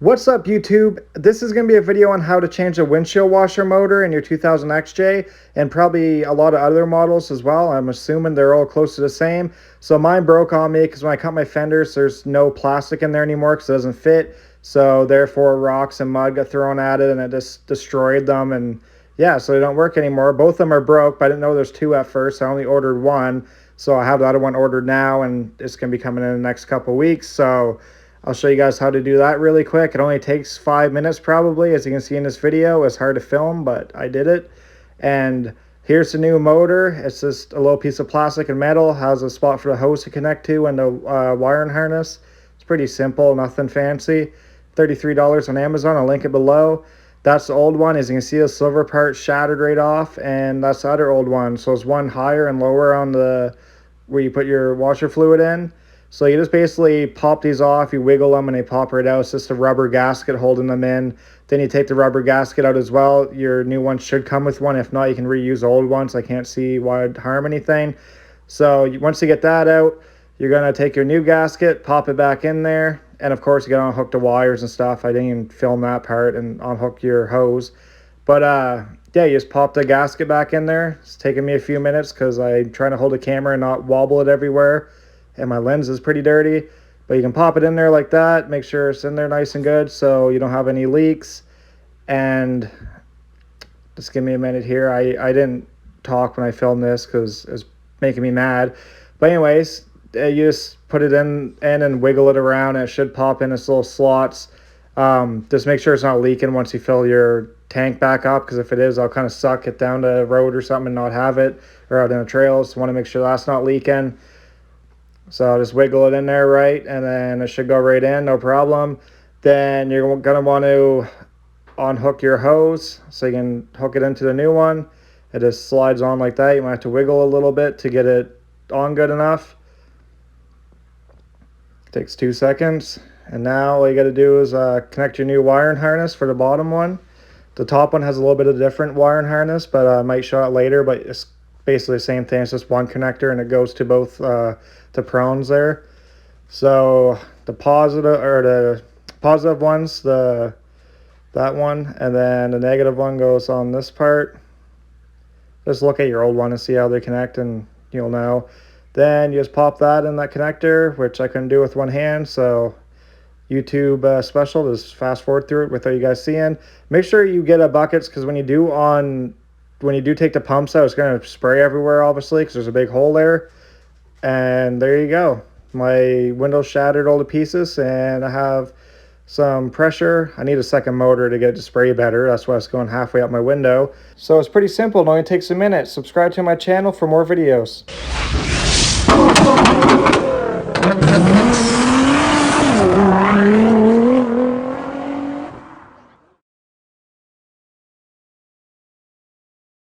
What's up, YouTube? This is going to be a video on how to change a windshield washer motor in your 2000 XJ and probably a lot of other models as well. I'm assuming they're all close to the same. So mine broke on me because when I cut my fenders, there's no plastic in there anymore because it doesn't fit. So therefore rocks and mud got thrown at it and it just destroyed them. And yeah, so they don't work anymore. Both of them are broke, but I didn't know there's two at first. I only ordered one. So I have the other one ordered now and it's going to be coming in the next couple weeks. So I'll show you guys how to do that really quick. It only takes 5 minutes probably. As you can see in this video, it's hard to film, but I did it. And here's the new motor. It's just a little piece of plastic and metal. Has a spot for the hose to connect to and the wiring harness. It's pretty simple, nothing fancy. $33 on Amazon. I'll link it below. That's the old one. As you can see, the silver part shattered right off, and that's the other old one. So it's one higher and lower on the where you put your washer fluid in. So you just basically pop these off, you wiggle them, and they pop right out. It's just a rubber gasket holding them in. Then you take the rubber gasket out as well. Your new one should come with one. If not, you can reuse the old ones. I can't see why it'd harm anything. So once you get that out, you're going to take your new gasket, pop it back in there. And of course, you got to unhook the wires and stuff. I didn't even film that part, and unhook your hose. But yeah, you just pop the gasket back in there. It's taking me a few minutes because I'm trying to hold the camera and not wobble it everywhere. And my lens is pretty dirty, but you can pop it in there like that. Make sure it's in there nice and good so you don't have any leaks. And just give me a minute here. I didn't talk when I filmed this because it's making me mad. But anyways, you just put it in and wiggle it around, and it should pop in its little slots. Just make sure it's not leaking once you fill your tank back up, because if it is, I'll kind of suck it down the road or something and not have it, or out in a trail. So want to make sure that's not leaking. So I'll just wiggle it in there right, and then it should go right in, no problem. Then you're going to want to unhook your hose so you can hook it into the new one. It just slides on like that. You might have to wiggle a little bit to get it on good enough. It takes 2 seconds. And now all you got to do is connect your new wiring harness for the bottom one. The top one has a little bit of different wiring harness, but I might show it later, but it's basically the same thing. It's just one connector, and it goes to both the prongs there. So the positive one's that one, and then the negative one goes on this part. Just look at your old one and see how they connect, and you'll know. Then you just pop that in that connector, which I couldn't do with one hand, so YouTube special, just fast forward through it without you guys seeing. Make sure you get a buckets, because when you do take the pumps out, it's going to spray everywhere, obviously, because there's a big hole there. And there you go. My window's shattered all to pieces, and I have some pressure. I need a second motor to get it to spray better. That's why it's going halfway out my window. So it's pretty simple. It only takes a minute. Subscribe to my channel for more videos.